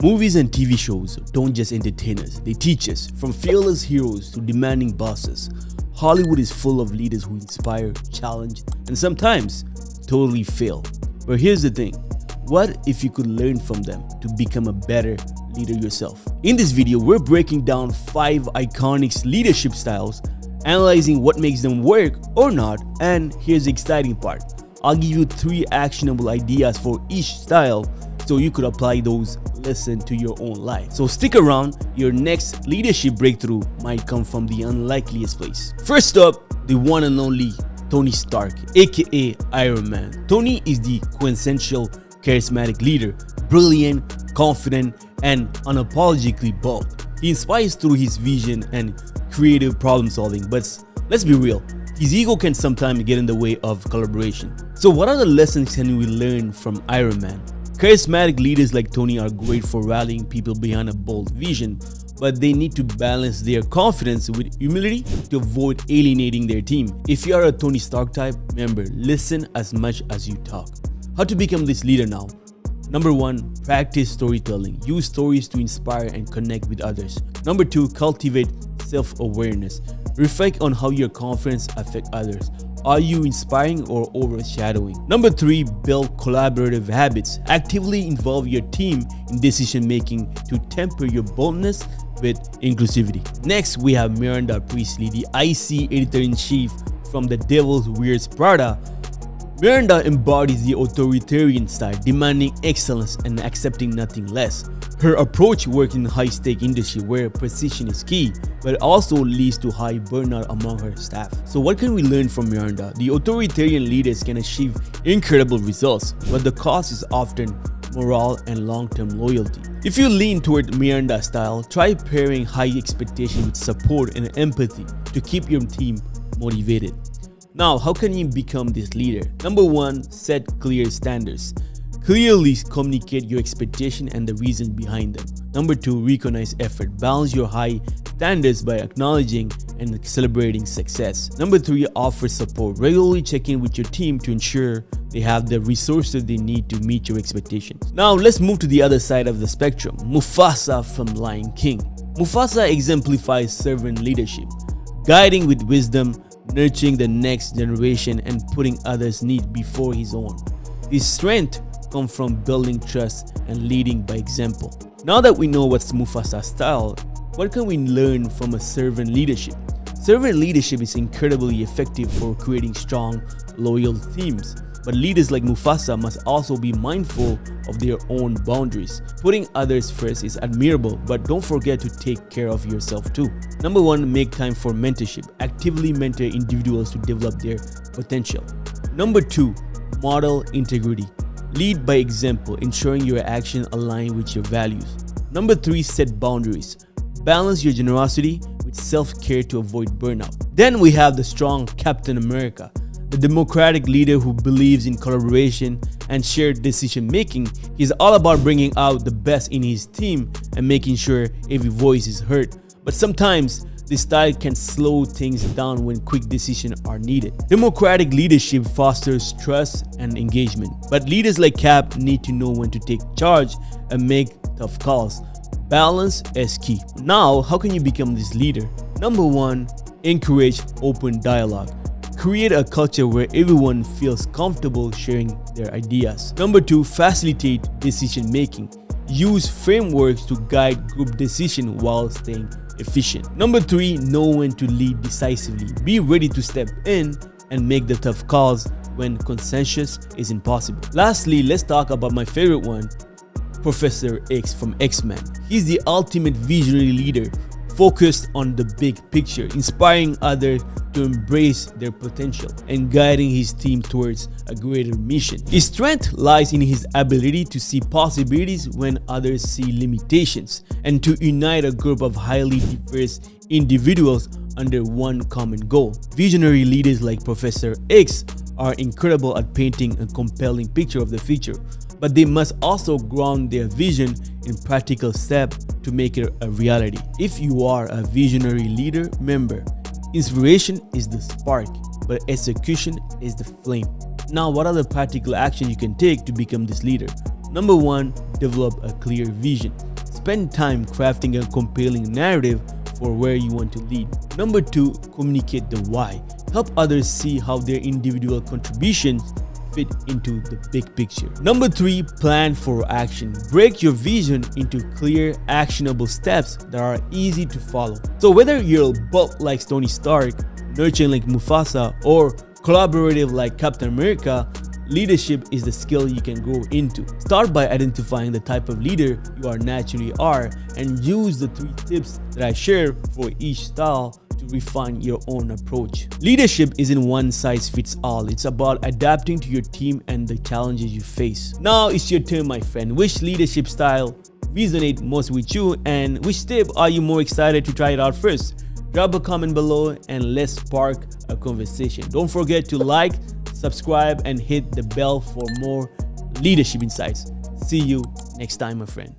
Movies and TV shows don't just entertain us, they teach us. From fearless heroes to demanding bosses, Hollywood is full of leaders who inspire, challenge, and sometimes totally fail. But here's the thing, what if you could learn from them to become a better leader yourself? In this video, we're breaking down 5 iconic leadership styles, analyzing what makes them work or not, and here's the exciting part. I'll give you 3 actionable ideas for each style so you could apply those lessons to your own life. So stick around, your next leadership breakthrough might come from the unlikeliest place. First up, the one and only Tony Stark, aka Iron Man. Tony is the quintessential charismatic leader, brilliant, confident, and unapologetically bold. He inspires through his vision and creative problem solving, but let's be real, his ego can sometimes get in the way of collaboration. So what other lessons can we learn from Iron Man? Charismatic leaders like Tony are great for rallying people behind a bold vision, but they need to balance their confidence with humility to avoid alienating their team. If you are a Tony Stark type, remember, listen as much as you talk. How to become this leader now? Number 1, practice storytelling. Use stories to inspire and connect with others. Number 2, cultivate self-awareness. Reflect on how your confidence affects others. Are you inspiring or overshadowing? Number 3, build collaborative habits. Actively involve your team in decision making to temper your boldness with inclusivity. Next, we have Miranda Priestley, the IC editor-in-chief from The Devil's Wears Prada. Miranda embodies the authoritarian style, demanding excellence and accepting nothing less. Her approach works in a high-stake industry where precision is key, but it also leads to high burnout among her staff. So what can we learn from Miranda? The authoritarian leaders can achieve incredible results, but the cost is often morale and long-term loyalty. If you lean toward Miranda style, try pairing high expectation with support and empathy to keep your team motivated. Now, how can you become this leader? Number 1, set clear standards. Clearly communicate your expectation and the reason behind them. Number 2, recognize effort. Balance your high standards by acknowledging and celebrating success. Number 3, offer support. Regularly check in with your team to ensure they have the resources they need to meet your expectations. Now, let's move to the other side of the spectrum. Mufasa from Lion King. Mufasa exemplifies servant leadership, guiding with wisdom, nurturing the next generation, and putting others' needs before his own. His strength comes from building trust and leading by example. Now that we know what's Mufasa's style, what can we learn from a servant leadership? Servant leadership is incredibly effective for creating strong, loyal teams. But leaders like Mufasa must also be mindful of their own boundaries. Putting others first is admirable, but don't forget to take care of yourself too. Number 1, make time for mentorship. Actively mentor individuals to develop their potential. Number 2, model integrity. Lead by example, ensuring your actions align with your values. Number 3, set boundaries. Balance your generosity with self-care to avoid burnout. Then we have the strong Captain America, the democratic leader who believes in collaboration and shared decision making. He's all about bringing out the best in his team and making sure every voice is heard. But sometimes this style can slow things down when quick decisions are needed. Democratic leadership fosters trust and engagement, but leaders like Cap need to know when to take charge and make tough calls. Balance is key. Now, how can you become this leader? Number 1, encourage open dialogue. Create a culture where everyone feels comfortable sharing their ideas. Number 2, facilitate decision making. Use frameworks to guide group decision while staying efficient. Number 3, know when to lead decisively. Be ready to step in and make the tough calls when consensus is impossible. Lastly, let's talk about my favorite one, Professor X from X-Men. He's the ultimate visionary leader, focused on the big picture, inspiring others to embrace their potential and guiding his team towards a greater mission. His strength lies in his ability to see possibilities when others see limitations, and to unite a group of highly diverse individuals under one common goal. Visionary leaders like Professor X are incredible at painting a compelling picture of the future, but they must also ground their vision in practical steps to make it a reality. If you are a visionary leader, remember, inspiration is the spark, but execution is the flame. Now, what are the practical actions you can take to become this leader? Number 1, develop a clear vision. spend time crafting a compelling narrative for where you want to lead. Number 2, communicate the why. Help others see how their individual contributions fit into the big picture. Number 3, plan for action. Break your vision into clear, actionable steps that are easy to follow. So whether you're bold like Tony Stark, nurturing like Mufasa, or collaborative like Captain America, leadership is the skill you can grow into. Start by identifying the type of leader you naturally are and use the 3 tips that I share for each style to refine your own approach. Leadership isn't one size fits all. It's about adapting to your team and the challenges you face. Now it's your turn, my friend. Which leadership style resonates most with you, and which step are you more excited to try it out first? Drop a comment below and let's spark a conversation. Don't forget to like, subscribe, and hit the bell for more leadership insights. See you next time, my friend.